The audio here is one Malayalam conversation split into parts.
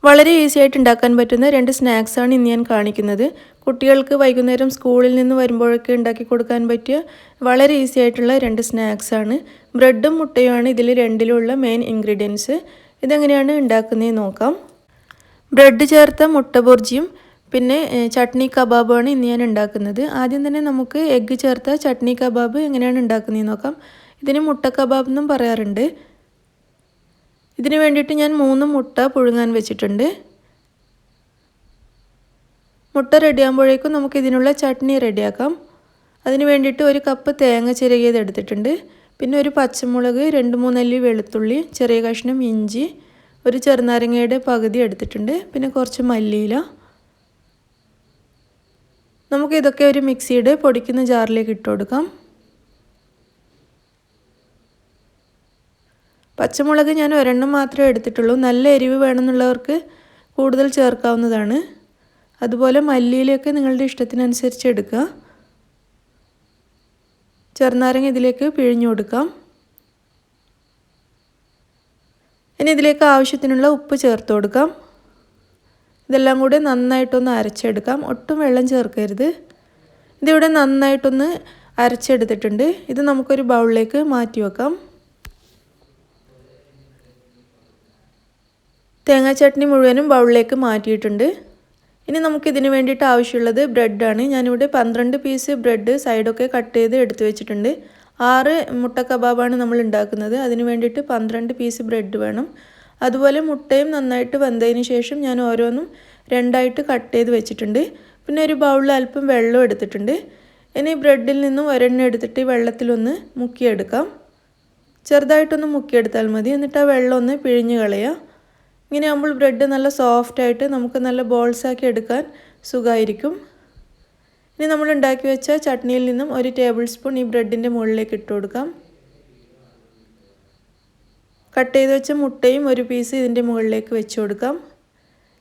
വളരെ ഈസി ആയിട്ട് ഉണ്ടാക്കാൻ പറ്റുന്ന രണ്ട് സ്നാക്സാണ് ഇന്ന് ഞാൻ കാണിക്കുന്നത്. കുട്ടികൾക്ക് വൈകുന്നേരം സ്കൂളിൽ നിന്ന് വരുമ്പോഴൊക്കെ ഉണ്ടാക്കി കൊടുക്കാൻ പറ്റിയ വളരെ ഈസി ആയിട്ടുള്ള രണ്ട് സ്നാക്സാണ്. ബ്രെഡും മുട്ടയുമാണ് ഇതിൽ രണ്ടിലുള്ള മെയിൻ ഇൻഗ്രീഡിയൻസ്. ഇതെങ്ങനെയാണ് ഉണ്ടാക്കുന്നതെന്ന് നോക്കാം. ബ്രെഡ് ചേർത്ത മുട്ട ബുർജിയും പിന്നെ ചട്നി കബാബുമാണ് ഇന്ന് ഞാൻ ഉണ്ടാക്കുന്നത്. ആദ്യം തന്നെ നമുക്ക് എഗ്ഗ് ചേർത്ത ചട്നി കബാബ് എങ്ങനെയാണ് ഉണ്ടാക്കുന്നതെന്ന് നോക്കാം. ഇതിന് മുട്ട കബാബ് എന്നും പറയാറുണ്ട്. ഇതിന് വേണ്ടിയിട്ട് ഞാൻ 3 മുട്ട പുഴുങ്ങാൻ വെച്ചിട്ടുണ്ട്. മുട്ട റെഡിയാകുമ്പോഴേക്കും നമുക്ക് ഇതിനുള്ള ചട്നി റെഡിയാക്കാം. അതിന് വേണ്ടിയിട്ട് 1 കപ്പ് തേങ്ങ ചിരകിയത് എടുത്തിട്ടുണ്ട്. പിന്നെ ഒരു പച്ചമുളക്, 2-3 അല്ലി വെളുത്തുള്ളി, ചെറിയ കഷ്ണം ഇഞ്ചി, ഒരു ചെറുനാരങ്ങയുടെ പകുതി എടുത്തിട്ടുണ്ട്. പിന്നെ കുറച്ച് മല്ലിയില. നമുക്കിതൊക്കെ ഒരു മിക്സിയുടെ പൊടിക്കുന്ന ജാറിലേക്ക് ഇട്ട് കൊടുക്കാം. പച്ചമുളക് ഞാൻ ഒരെണ്ണം മാത്രമേ എടുത്തിട്ടുള്ളൂ. നല്ല എരിവ് വേണമെന്നുള്ളവർക്ക് കൂടുതൽ ചേർക്കാവുന്നതാണ്. അതുപോലെ മല്ലിയിലൊക്കെ നിങ്ങളുടെ ഇഷ്ടത്തിനനുസരിച്ച് എടുക്കുക. ചെറുനാരങ്ങ ഇതിലേക്ക് പിഴിഞ്ഞു കൊടുക്കാം. ഇനി ഇതിലേക്ക് ആവശ്യത്തിനുള്ള ഉപ്പ് ചേർത്ത് കൊടുക്കാം. ഇതെല്ലാം കൂടി നന്നായിട്ടൊന്ന് അരച്ചെടുക്കാം. ഒട്ടും വെള്ളം ചേർക്കരുത്. ഇതിവിടെ നന്നായിട്ടൊന്ന് അരച്ചെടുത്തിട്ടുണ്ട്. ഇത് നമുക്കൊരു ബൗളിലേക്ക് മാറ്റി വെക്കാം. തേങ്ങാ ചട്നി മുഴുവനും ബൗളിലേക്ക് മാറ്റിയിട്ടുണ്ട്. ഇനി നമുക്കിതിന് വേണ്ടിയിട്ട് ആവശ്യമുള്ളത് ബ്രെഡാണ്. ഞാനിവിടെ 12 പീസ് ബ്രെഡ് സൈഡൊക്കെ കട്ട് ചെയ്ത് എടുത്തു വെച്ചിട്ടുണ്ട്. 6 മുട്ട കബാബാണ് നമ്മൾ ഉണ്ടാക്കുന്നത്. അതിന് വേണ്ടിയിട്ട് 12 പീസ് ബ്രെഡ് വേണം. അതുപോലെ മുട്ടയും നന്നായിട്ട് വെന്തതിന് ശേഷം ഞാൻ ഓരോന്നും 2ആയിട്ട് കട്ട് ചെയ്ത് വെച്ചിട്ടുണ്ട്. പിന്നെ ഒരു ബൗളിൽ അല്പം വെള്ളം എടുത്തിട്ടുണ്ട്. ഇനി ബ്രെഡിൽ നിന്നും ഒരെണ്ണം എടുത്തിട്ട് വെള്ളത്തിലൊന്ന് മുക്കിയെടുക്കാം. ചെറുതായിട്ടൊന്ന് മുക്കിയെടുത്താൽ മതി. എന്നിട്ട് ആ വെള്ളം ഒന്ന് പിഴിഞ്ഞ് കളയുക. ഇങ്ങനെ ആകുമ്പോൾ ബ്രെഡ് നല്ല സോഫ്റ്റായിട്ട് നമുക്ക് നല്ല ബോൾസാക്കി എടുക്കാൻ സുഖമായിരിക്കും. ഇനി നമ്മൾ ഉണ്ടാക്കി വെച്ച ചട്നിയിൽ നിന്നും 1 ടേബിൾ സ്പൂൺ ഈ ബ്രെഡിൻ്റെ മുകളിലേക്ക് ഇട്ട് കൊടുക്കാം. കട്ട് ചെയ്ത് വെച്ച മുട്ടയും 1 പീസ് ഇതിൻ്റെ മുകളിലേക്ക് വെച്ച് കൊടുക്കാം.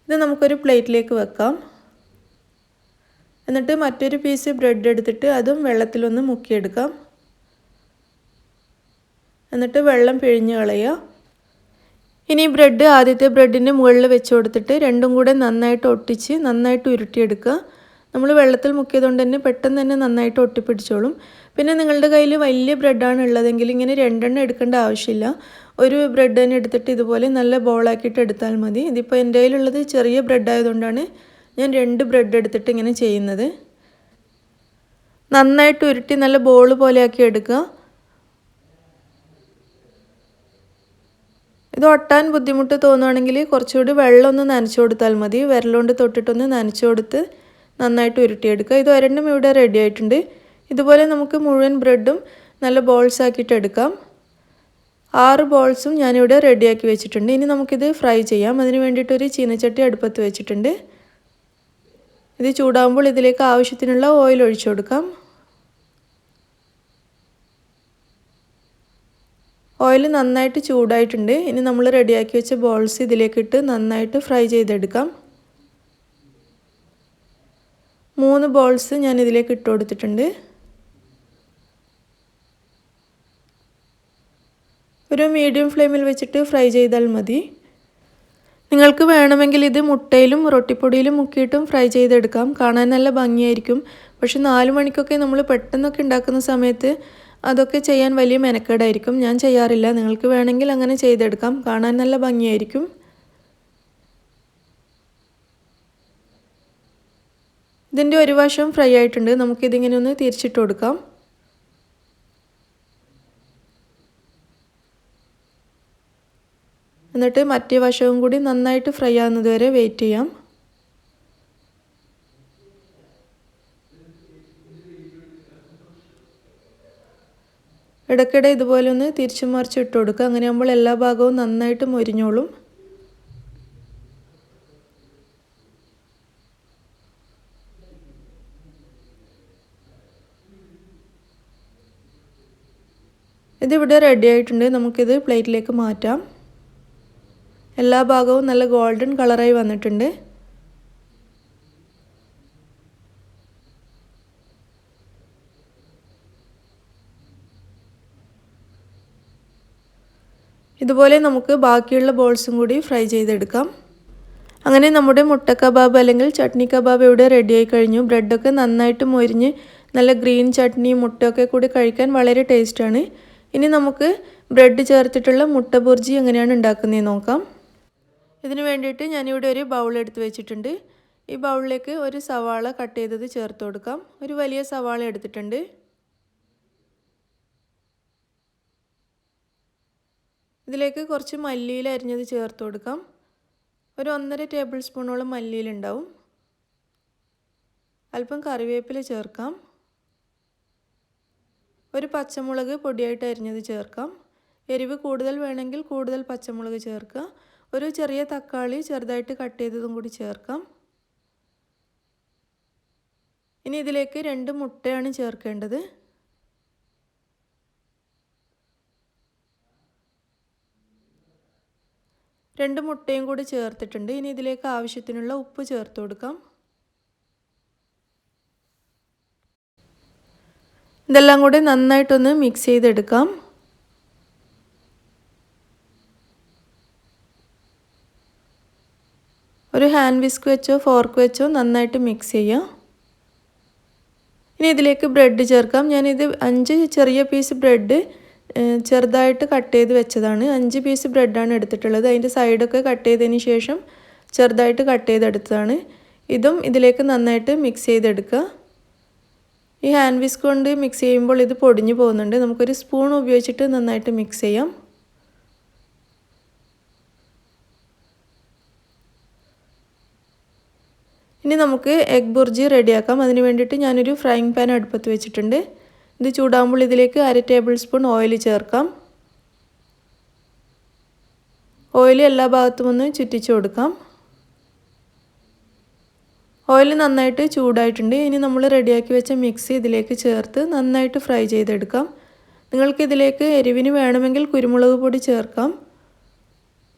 ഇത് നമുക്കൊരു പ്ലേറ്റിലേക്ക് വെക്കാം. എന്നിട്ട് മറ്റൊരു പീസ് ബ്രെഡ് എടുത്തിട്ട് അതും വെള്ളത്തിലൊന്ന് മുക്കിയെടുക്കാം. എന്നിട്ട് വെള്ളം പിഴിഞ്ഞ് കളയുക. ഇനി ബ്രെഡ് ആദ്യത്തെ ബ്രെഡിൻ്റെ മുകളിൽ വെച്ച് കൊടുത്തിട്ട് രണ്ടും കൂടെ നന്നായിട്ട് ഒട്ടിച്ച് നന്നായിട്ട് ഉരുട്ടിയെടുക്കുക. നമ്മൾ വെള്ളത്തിൽ മുക്കിയതുകൊണ്ട് തന്നെ പെട്ടെന്ന് തന്നെ നന്നായിട്ട് ഒട്ടിപ്പിടിച്ചോളും. പിന്നെ നിങ്ങളുടെ കയ്യിൽ വലിയ ബ്രെഡാണ് ഉള്ളതെങ്കിൽ ഇങ്ങനെ 2 എണ്ണം എടുക്കേണ്ട ആവശ്യമില്ല. ഒരു ബ്രെഡ് തന്നെ എടുത്തിട്ട് ഇതുപോലെ നല്ല ബോളാക്കിയിട്ട് എടുത്താൽ മതി. ഇതിപ്പോൾ എൻ്റെ കയ്യിലുള്ളത് ചെറിയ ബ്രെഡ് ആയതുകൊണ്ടാണ് ഞാൻ 2 ബ്രെഡ് എടുത്തിട്ട് ഇങ്ങനെ ചെയ്യുന്നത്. നന്നായിട്ട് ഉരുട്ടി നല്ല ബോൾ പോലെ ആക്കി എടുക്കുക. ഇത് ഒട്ടാൻ ബുദ്ധിമുട്ട് തോന്നുകയാണെങ്കിൽ കുറച്ചുകൂടി വെള്ളം ഒന്ന് നനച്ചു കൊടുത്താൽ മതി. വിരലുകൊണ്ട് തൊട്ടിട്ടൊന്ന് നനച്ചു കൊടുത്ത് നന്നായിട്ട് ഉരുട്ടിയെടുക്കുക. ഇത് ഒരെണ്ണം ഇവിടെ റെഡി ആയിട്ടുണ്ട്. ഇതുപോലെ നമുക്ക് മുഴുവൻ ബ്രെഡും നല്ല ബോൾസ് ആക്കിയിട്ട് എടുക്കാം. 6 ബോൾസും ഞാനിവിടെ റെഡിയാക്കി വെച്ചിട്ടുണ്ട്. ഇനി നമുക്കിത് ഫ്രൈ ചെയ്യാം. അതിന് വേണ്ടിയിട്ടൊരു ചീനച്ചട്ടി അടുപ്പത്ത് വെച്ചിട്ടുണ്ട്. ഇത് ചൂടാകുമ്പോൾ ഇതിലേക്ക് ആവശ്യത്തിനുള്ള ഓയിൽ ഒഴിച്ചു കൊടുക്കാം. ഓയിൽ നന്നായിട്ട് ചൂടായിട്ടുണ്ട്. ഇനി നമ്മൾ റെഡിയാക്കി വെച്ച ബോൾസ് ഇതിലേക്കിട്ട് നന്നായിട്ട് ഫ്രൈ ചെയ്തെടുക്കാം. 3 ബോൾസ് ഞാൻ ഇതിലേക്ക് ഇട്ട് കൊടുത്തിട്ടുണ്ട്. ഒരു മീഡിയം ഫ്ലെയിമിൽ വെച്ചിട്ട് ഫ്രൈ ചെയ്താൽ മതി. നിങ്ങൾക്ക് വേണമെങ്കിൽ ഇത് മുട്ടയിലും റൊട്ടിപ്പൊടിയിലും മുക്കിയിട്ടും ഫ്രൈ ചെയ്തെടുക്കാം. കാണാൻ നല്ല ഭംഗിയായിരിക്കും. പക്ഷെ 4 മണിക്കൊക്കെ നമ്മൾ പെട്ടെന്നൊക്കെ ഉണ്ടാക്കുന്ന സമയത്ത് അതൊക്കെ ചെയ്യാൻ വലിയ മെനക്കേടായിരിക്കും. ഞാൻ ചെയ്യാറില്ല. നിങ്ങൾക്ക് വേണമെങ്കിൽ അങ്ങനെ ചെയ്തെടുക്കാം. കാണാൻ നല്ല ഭംഗിയായിരിക്കും. ഇതിൻ്റെ ഒരു വശം ഫ്രൈ ആയിട്ടുണ്ട്. നമുക്കിതിങ്ങനെ ഒന്ന് തിരിച്ചിട്ട് കൊടുക്കാം. എന്നിട്ട് മറ്റേ വശവും കൂടി നന്നായിട്ട് ഫ്രൈ ആവുന്നത് വരെ വെയിറ്റ് ചെയ്യാം. ഇടയ്ക്കിടെ ഇതുപോലെ ഒന്ന് തിരിച്ചു മറിച്ച് ഇട്ട് കൊടുക്കുക. അങ്ങനെ ആകുമ്പോൾ എല്ലാ ഭാഗവും നന്നായിട്ട് മൊരിഞ്ഞോളും. ഇതിവിടെ റെഡി ആയിട്ടുണ്ട്. നമുക്കിത് പ്ലേറ്റിലേക്ക് മാറ്റാം. എല്ലാ ഭാഗവും നല്ല ഗോൾഡൻ കളറായി വന്നിട്ടുണ്ട്. ഇതുപോലെ നമുക്ക് ബാക്കിയുള്ള ബോൾസും കൂടി ഫ്രൈ ചെയ്തെടുക്കാം. അങ്ങനെ നമ്മുടെ മുട്ട കബാബ് അല്ലെങ്കിൽ ചട്നി കബാബ് ഇവിടെ റെഡിയായി കഴിഞ്ഞു. ബ്രെഡൊക്കെ നന്നായിട്ട് മൊരിഞ്ഞ് നല്ല ഗ്രീൻ ചട്നി മുട്ടയൊക്കെ കൂടി കഴിക്കാൻ വളരെ ടേസ്റ്റാണ്. ഇനി നമുക്ക് ബ്രെഡ് ചേർത്തിട്ടുള്ള മുട്ട ബുർജി എങ്ങനെയാണ് ഉണ്ടാക്കുന്നതെന്ന് നോക്കാം. ഇതിന് വേണ്ടിയിട്ട് ഞാനിവിടെ ഒരു ബൗൾ എടുത്ത് വെച്ചിട്ടുണ്ട്. ഈ ബൗളിലേക്ക് ഒരു സവാള കട്ട് ചെയ്തത് ചേർത്ത് കൊടുക്കാം. ഒരു വലിയ സവാള എടുത്തിട്ടുണ്ട്. ഇതിലേക്ക് കുറച്ച് മല്ലിയില അരിഞ്ഞത് ചേർത്ത് കൊടുക്കാം. ഒരു 1.5 ടേബിൾ സ്പൂണോളം മല്ലിയില ഉണ്ടാവും. അല്പം കറിവേപ്പില ചേർക്കാം. ഒരു പച്ചമുളക് പൊടിയായിട്ട് അരിഞ്ഞത് ചേർക്കാം. എരിവ് കൂടുതൽ വേണമെങ്കിൽ കൂടുതൽ പച്ചമുളക് ചേർക്കുക. ഒരു ചെറിയ തക്കാളി ചെറുതായിട്ട് കട്ട് ചെയ്തതും കൂടി ചേർക്കാം. ഇനി ഇതിലേക്ക് 2 മുട്ടയാണ് ചേർക്കേണ്ടത്. രണ്ട് മുട്ടയും കൂടി ചേർത്തിട്ടുണ്ട്. ഇനി ഇതിലേക്ക് ആവശ്യത്തിനുള്ള ഉപ്പ് ചേർത്ത് കൊടുക്കാം. ഇതെല്ലാം കൂടി നന്നായിട്ടൊന്ന് മിക്സ് ചെയ്തെടുക്കാം. ഒരു ഹാൻഡ് വിസ്ക് വെച്ചോ ഫോർക്ക് വെച്ചോ നന്നായിട്ട് മിക്സ് ചെയ്യാം. ഇനി ഇതിലേക്ക് ബ്രെഡ് ചേർക്കാം. ഞാനിത് 5 ചെറിയ പീസ് ബ്രെഡ് ചെറുതായിട്ട് കട്ട് ചെയ്ത് വെച്ചതാണ്. 5 പീസ് ബ്രെഡാണ് എടുത്തിട്ടുള്ളത്. അതിൻ്റെ സൈഡൊക്കെ കട്ട് ചെയ്തതിന് ശേഷം ചെറുതായിട്ട് കട്ട് ചെയ്തെടുത്തതാണ്. ഇതും ഇതിലേക്ക് നന്നായിട്ട് മിക്സ് ചെയ്തെടുക്കുക. ഈ ഹാൻഡ് വിസ്ക് കൊണ്ട് മിക്സ് ചെയ്യുമ്പോൾ ഇത് പൊടിഞ്ഞു പോകുന്നുണ്ട്. നമുക്കൊരു സ്പൂൺ ഉപയോഗിച്ചിട്ട് നന്നായിട്ട് മിക്സ് ചെയ്യാം. ഇനി നമുക്ക് എഗ് ബുർജി റെഡിയാക്കാം. അതിന് വേണ്ടിയിട്ട് ഞാനൊരു ഫ്രൈങ് പാൻ അടുപ്പത്ത് വെച്ചിട്ടുണ്ട്. ഇത് ചൂടാകുമ്പോൾ ഇതിലേക്ക് 1/2 ടേബിൾ സ്പൂൺ ഓയിൽ ചേർക്കാം. ഓയിൽ എല്ലാ ഭാഗത്തും ഒന്ന് ചുറ്റിച്ചു കൊടുക്കാം. ഓയിൽ നന്നായിട്ട് ചൂടായിട്ടുണ്ട്. ഇനി നമ്മൾ റെഡിയാക്കി വെച്ച മിക്സ് ഇതിലേക്ക് ചേർത്ത് നന്നായിട്ട് ഫ്രൈ ചെയ്തെടുക്കാം. നിങ്ങൾക്കിതിലേക്ക് എരിവിന് വേണമെങ്കിൽ കുരുമുളക് പൊടി ചേർക്കാം.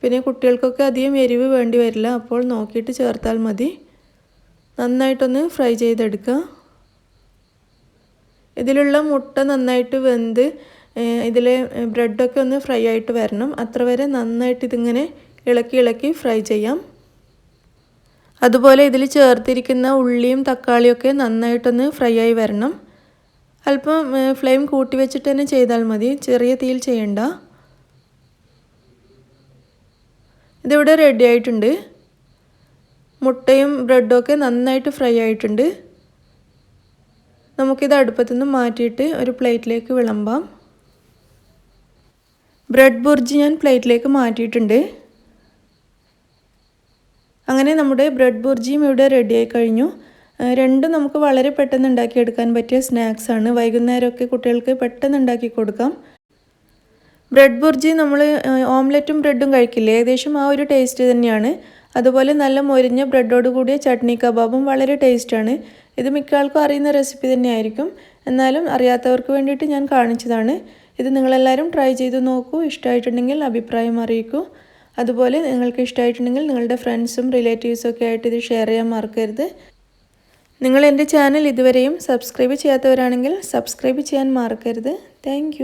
പിന്നെ കുട്ടികൾക്കൊക്കെ അധികം എരിവ് വേണ്ടി വരില്ല. അപ്പോൾ നോക്കിയിട്ട് ചേർത്താൽ മതി. നന്നായിട്ടൊന്ന് ഫ്രൈ ചെയ്തെടുക്കുക. ഇതിലുള്ള മുട്ട നന്നായിട്ട് വെന്ത് ഇതിലെ ബ്രെഡൊക്കെ ഒന്ന് ഫ്രൈ ആയിട്ട് വരണം. അത്ര വരെ നന്നായിട്ട് ഇതിങ്ങനെ ഇളക്കി ഫ്രൈ ചെയ്യാം. അതുപോലെ ഇതിൽ ചേർത്തിരിക്കുന്ന ഉള്ളിയും തക്കാളിയൊക്കെ നന്നായിട്ടൊന്ന് ഫ്രൈ ആയി വരണം. അല്പം ഫ്ലെയിം കൂട്ടി വെച്ചിട്ട് തന്നെ ചെയ്താൽ മതി. ചെറിയ തീയിൽ ചെയ്യണ്ട. ഇതിവിടെ റെഡി ആയിട്ടുണ്ട്. മുട്ടയും ബ്രെഡും ഒക്കെ നന്നായിട്ട് ഫ്രൈ ആയിട്ടുണ്ട്. നമുക്കിത് അടുപ്പത്തു നിന്ന് മാറ്റിയിട്ട് ഒരു പ്ലേറ്റിലേക്ക് വിളമ്പാം. ബ്രെഡ് ബുർജി ഞാൻ പ്ലേറ്റിലേക്ക് മാറ്റിയിട്ടുണ്ട്. അങ്ങനെ നമ്മുടെ ബ്രെഡ് ബുർജിയും ഇവിടെ റെഡിയായി കഴിഞ്ഞു. രണ്ടും നമുക്ക് വളരെ പെട്ടെന്ന് ഉണ്ടാക്കിയെടുക്കാൻ പറ്റിയ സ്നാക്സാണ്. വൈകുന്നേരമൊക്കെ കുട്ടികൾക്ക് പെട്ടെന്ന് ഉണ്ടാക്കി കൊടുക്കാം. ബ്രെഡ് ബുർജി നമ്മൾ ഓംലെറ്റും ബ്രെഡും കഴിക്കില്ലേ, ഏകദേശം ആ ഒരു ടേസ്റ്റ് തന്നെയാണ്. അതുപോലെ നല്ല മൊരിഞ്ഞ ബ്രെഡോട് കൂടിയ ചട്നി കബാബും വളരെ ടേസ്റ്റാണ്. ഇത് മിക്ക ആൾക്കും അറിയുന്ന റെസിപ്പി തന്നെയായിരിക്കും. എന്നാലും അറിയാത്തവർക്ക് വേണ്ടിയിട്ട് ഞാൻ കാണിച്ചതാണ്. ഇത് നിങ്ങളെല്ലാവരും ട്രൈ ചെയ്ത് നോക്കൂ. ഇഷ്ടമായിട്ടുണ്ടെങ്കിൽ അഭിപ്രായം അറിയിക്കൂ. അതുപോലെ നിങ്ങൾക്ക് ഇഷ്ടമായിട്ടുണ്ടെങ്കിൽ നിങ്ങളുടെ ഫ്രണ്ട്സും റിലേറ്റീവ്സും ഒക്കെ ആയിട്ട് ഇത് ഷെയർ ചെയ്യാൻ മറക്കരുത്. നിങ്ങൾ എൻ്റെ ചാനൽ ഇതുവരെയും സബ്സ്ക്രൈബ് ചെയ്യാത്തവരാണെങ്കിൽ സബ്സ്ക്രൈബ് ചെയ്യാൻ മറക്കരുത്. താങ്ക്